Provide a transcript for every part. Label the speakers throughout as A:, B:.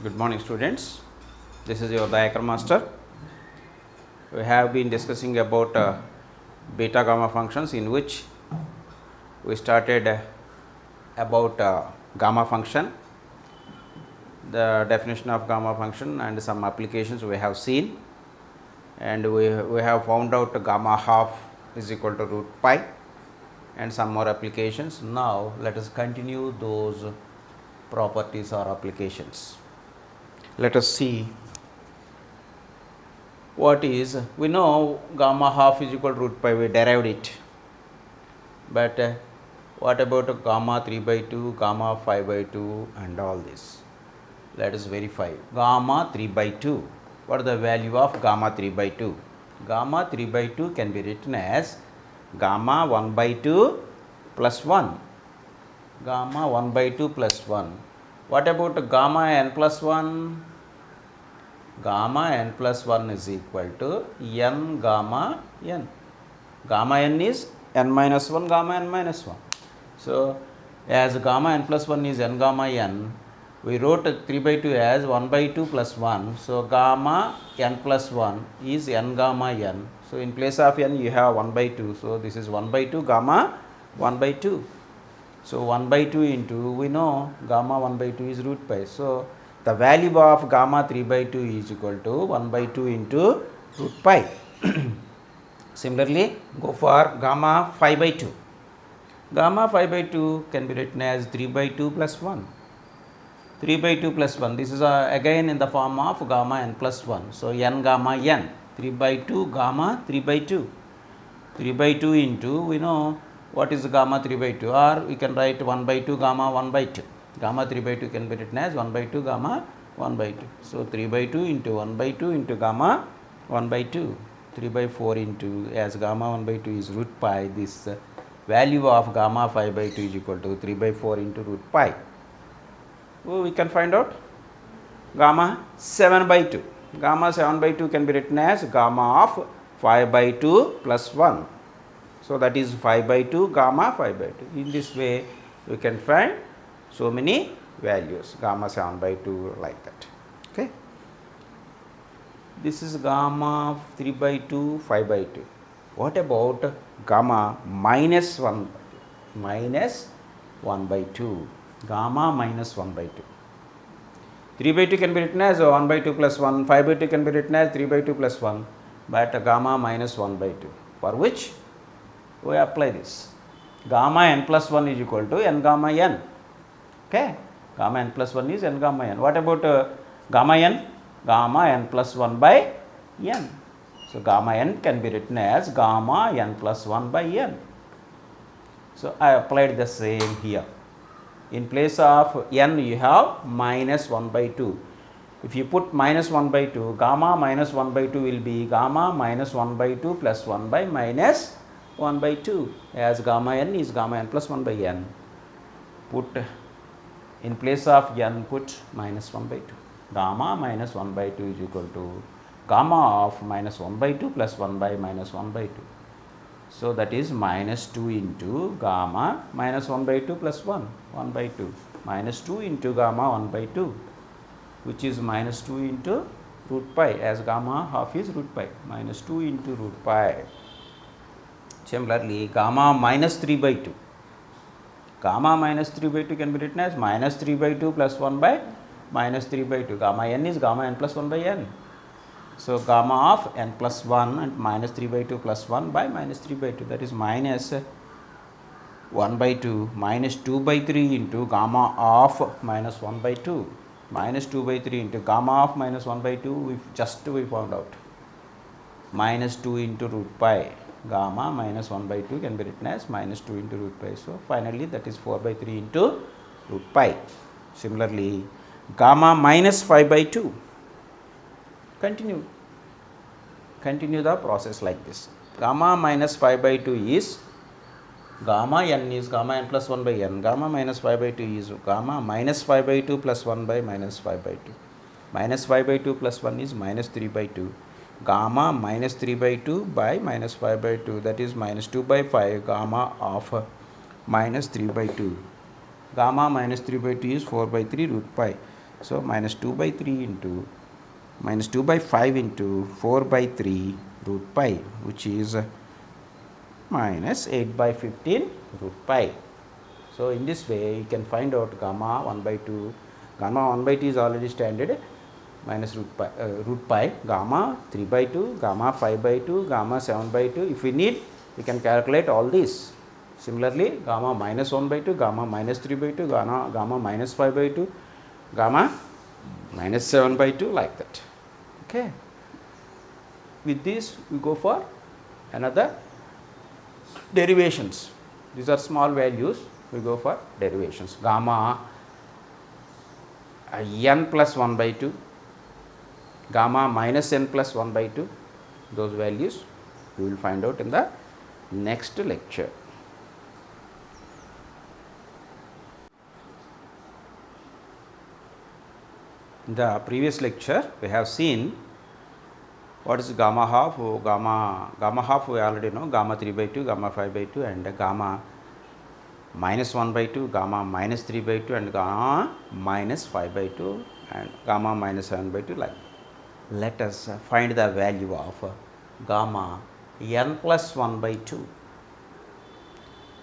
A: Good morning, students. This is your Dayakar master. We have been discussing about beta gamma functions, in which we started about gamma function, the definition of gamma function and some applications we have seen, and we have found out gamma half is equal to root pi and some more applications. Now let us continue those properties or applications. Let us see what is, we know gamma half is equal to root pi, we derived it, but what about gamma 3 by 2, gamma 5 by 2 and all this? Let us verify. Gamma 3 by 2, what is the value of gamma 3 by 2? Gamma 3 by 2 can be written as gamma 1 by 2 plus 1, gamma 1 by 2 plus 1. What about gamma n plus 1? Gamma n plus 1 is equal to n gamma n. Gamma n is n minus 1, gamma n minus 1. So, as gamma n plus 1 is n gamma n, we wrote 3 by 2 as 1 by 2 plus 1. So, gamma n plus 1 is n gamma n. So, in place of n you have 1 by 2. So, this is 1 by 2 gamma 1 by 2. So, 1 by 2 into, we know gamma 1 by 2 is root pi. So, the value of gamma 3 by 2 is equal to 1 by 2 into root pi. Similarly, go for gamma 5 by 2. Gamma 5 by 2 can be written as 3 by 2 plus 1. 3 by 2 plus 1, this is again in the form of gamma n plus 1. So, n gamma n, 3 by 2 gamma 3 by 2. 3 by 2 into, we know what is gamma 3 by 2, or we can write 1 by 2 gamma 1 by 2. Gamma 3 by 2 can be written as 1 by 2 gamma 1 by 2. So, 3 by 2 into 1 by 2 into gamma 1 by 2. 3 by 4 into, as gamma 1 by 2 is root pi, this value of gamma 5 by 2 is equal to 3 by 4 into root pi. We can find out gamma 7 by 2. Gamma 7 by 2 can be written as gamma of 5 by 2 plus 1. So, that is 5 by 2 gamma 5 by 2. In this way, we can find so many values, gamma 7 by 2, like that. Okay. This is gamma 3 by 2, 5 by 2. What about gamma minus 1 minus 1 by 2? Gamma minus 1 by 2. 3 by 2 can be written as 1 by 2 plus 1, 5 by 2 can be written as 3 by 2 plus 1, but gamma minus 1 by 2, for which we apply this. Gamma n plus 1 is equal to n gamma n. Okay. Gamma n plus 1 is n gamma n. What about gamma n? Gamma n plus 1 by n. So, gamma n can be written as gamma n plus 1 by n. So, I applied the same here. In place of n you have minus 1 by 2. If you put minus 1 by 2, gamma minus 1 by 2 will be gamma minus 1 by 2 plus 1 by minus 1 by 2, as gamma n is gamma n plus 1 by n. Put in place of n, put minus 1 by 2. Gamma minus 1 by 2 is equal to gamma of minus 1 by 2 plus 1 by minus 1 by 2. So, that is minus 2 into gamma minus 1 by 2 plus 1, 1 by 2, minus 2 into gamma 1 by 2, which is minus 2 into root pi, as gamma half is root pi, minus 2 into root pi. Similarly, gamma minus 3 by 2. Gamma minus 3 by 2 can be written as minus 3 by 2 plus 1 by minus 3 by 2. Gamma n is gamma n plus 1 by n. So, gamma of n plus 1 and minus 3 by 2 plus 1 by minus 3 by 2, that is minus 1 by 2 minus 2 by 3 into gamma of minus 1 by 2, minus 2 by 3 into gamma of minus 1 by 2, we found out, minus 2 into root pi. Gamma minus 1 by 2 can be written as minus 2 into root pi. So, finally, that is 4 by 3 into root pi. Similarly, gamma minus 5 by 2. Continue the process like this. Gamma minus 5 by 2 is gamma n is gamma n plus 1 by n. Gamma minus 5 by 2 is gamma minus 5 by 2 plus 1 by minus 5 by 2. Minus 5 by 2 plus 1 is minus 3 by 2. Gamma minus 3 by 2 by minus 5 by 2, that is minus 2 by 5, gamma of minus 3 by 2. Gamma minus 3 by 2 is 4 by 3 root pi. So minus 2 by 3 into minus 2 by 5 into 4 by 3 root pi, which is minus 8 by 15 root pi. So in this way you can find out gamma 1 by 2. Gamma 1 by 2 is already standard, minus root pi, gamma 3 by 2, gamma 5 by 2, gamma 7 by 2. If we need, we can calculate all these. Similarly, gamma minus 1 by 2, gamma minus 3 by 2, gamma minus 5 by 2, gamma minus 7 by 2, like that. Okay. With this we go for another derivations. These are small values, we go for derivations. Gamma n plus 1 by 2, gamma minus n plus 1 by 2, those values we will find out in the next lecture. In the previous lecture we have seen what is gamma half. Gamma half we already know, gamma 3 by 2, gamma 5 by 2, and gamma minus 1 by 2, gamma minus 3 by 2, and gamma minus 5 by 2, and gamma minus 7 by 2, like. Let us find the value of gamma n plus 1 by 2.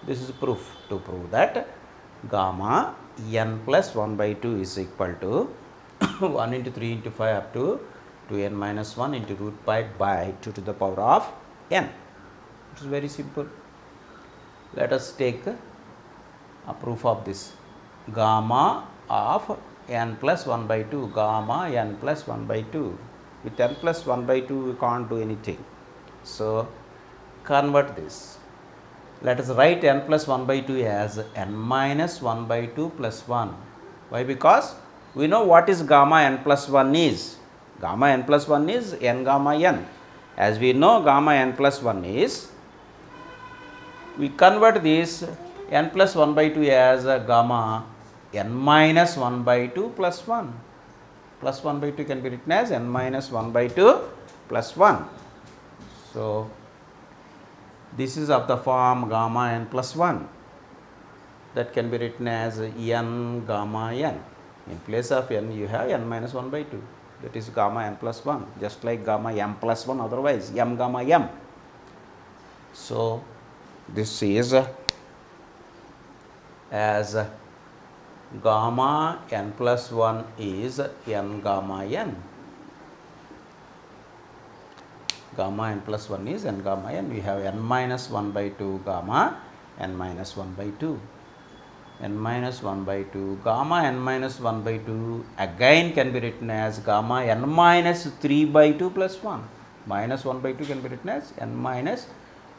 A: This is proof. To prove that gamma n plus 1 by 2 is equal to 1 into 3 into 5 up to 2n minus 1 into root pi by 2 to the power of n. It is very simple. Let us take a proof of this. Gamma of n plus 1 by 2, gamma n plus 1 by 2. With n plus 1 by 2 we can't do anything. So convert this. Let us write n plus 1 by 2 as n minus 1 by 2 plus 1. Why? Because we know what is gamma n plus 1 is. Gamma n plus 1 is n gamma n. As we know gamma n plus 1 is, we convert this n plus 1 by 2 as gamma n minus 1 by 2 plus 1. Plus 1 by 2 can be written as n minus 1 by 2 plus 1. So this is of the form gamma n plus 1. That can be written as n gamma n. In place of n you have n minus 1 by 2. That is gamma n plus 1, just like gamma m plus 1, otherwise m gamma m. So this is as gamma n plus 1 is n gamma n. Gamma n plus 1 is n gamma n. We have n minus 1 by 2 gamma n minus 1 by 2. N minus 1 by 2, gamma n minus 1 by 2 again can be written as gamma n minus 3 by 2 plus 1. Minus 1 by 2 can be written as n minus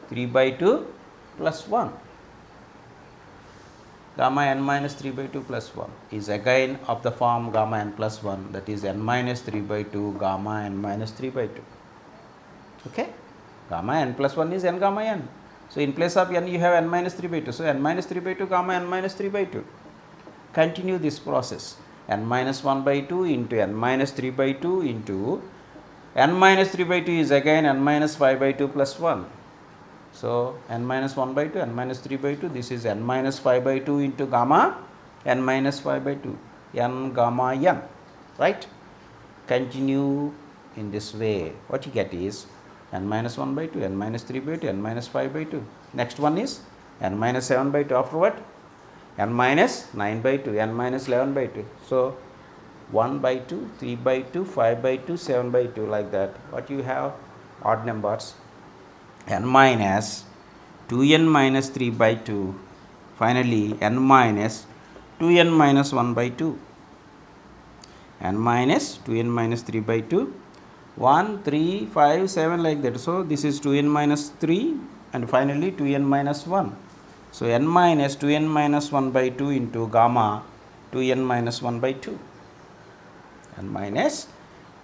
A: 3 by 2 plus 1. Gamma n minus 3 by 2 plus 1 is again of the form gamma n plus 1, that is n minus 3 by 2 gamma n minus 3 by 2. Okay? Gamma n plus 1 is n gamma n. So in place of n you have n minus 3 by 2. So n minus 3 by 2 gamma n minus 3 by 2. Continue this process. N minus 1 by 2 into n minus 3 by 2 into n minus 3 by 2 is again n minus 5 by 2 plus 1. So n minus 1 by 2, n minus 3 by 2, this is n minus 5 by 2 into gamma n minus 5 by 2, n gamma n, right? Continue in this way. What you get is n minus 1 by 2, n minus 3 by 2, n minus 5 by 2. Next one is n minus 7 by 2. After what? N minus 9 by 2, n minus 11 by 2. So 1 by 2, 3 by 2, 5 by 2, 7 by 2, like that. What you have? Odd numbers. N minus 2n minus 3 by 2. Finally n minus 2n minus 1 by 2. N minus 2n minus 3 by 2. 1, 3, 5, 7, like that. So this is 2n minus 3 and finally 2n minus 1. So n minus 2n minus 1 by 2 into gamma 2n minus 1 by 2. N minus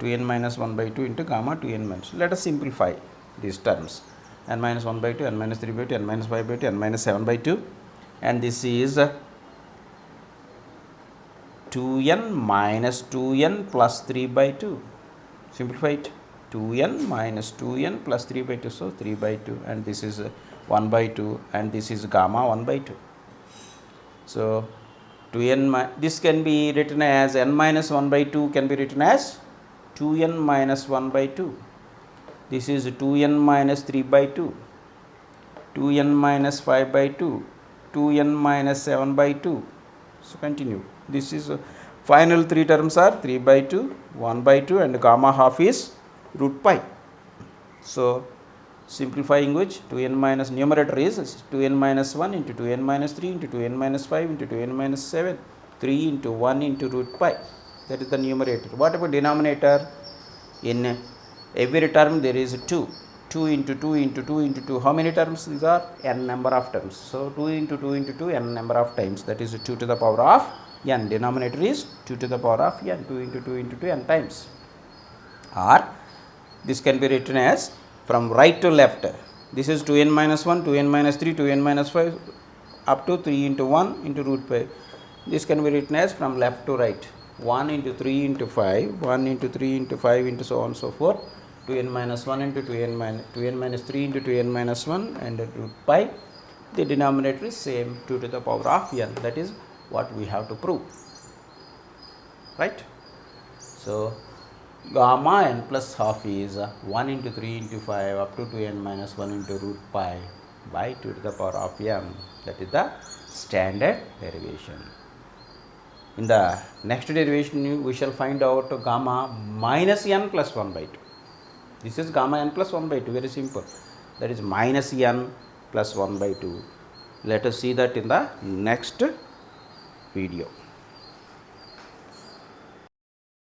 A: 2n minus 1 by 2 into gamma 2n minus. Let us simplify these terms. N minus 1 by 2, n minus 3 by 2, n minus 5 by 2, n minus 7 by 2. And this is 2n minus 2n plus 3 by 2. Simplify it. 2n minus 2n plus 3 by 2. So 3 by 2. And this is 1 by 2. And this is gamma 1 by 2. So this can be written as n minus 1 by 2 can be written as 2n minus 1 by 2. This is 2n minus 3 by 2, 2n minus 5 by 2, 2n minus 7 by 2. So continue. This is final three terms are 3 by 2, 1 by 2 and gamma half is root pi. So simplifying which 2n minus numerator is 2n minus 1 into 2n minus 3 into 2n minus 5 into 2n minus 7, 3 into 1 into root pi. That is the numerator. What about denominator? In every term there is 2. 2 into 2 into 2 into 2. How many terms these are? N number of terms. So 2 into 2 into 2 n number of times. That is 2 to the power of n. Denominator is 2 to the power of n. 2 into 2 into 2 n times. Or this can be written as from right to left. This is 2n minus 1, 2n minus 3, 2n minus 5 up to 3 into 1 into root pi. This can be written as from left to right. 1 into 3 into 5, 1 into 3 into 5 into so on and so forth. 2n minus 1 into 2n minus 3 into 2n minus 1 and root pi. The denominator is same 2 to the power of n. That is what we have to prove. Right? So gamma n plus half is 1 into 3 into 5 up to 2n minus 1 into root pi by 2 to the power of n. That is the standard derivation. In the next derivation we shall find out gamma minus n plus 1 by 2. This is gamma n plus 1 by 2, very simple. That is minus n plus 1 by 2. Let us see that in the next video.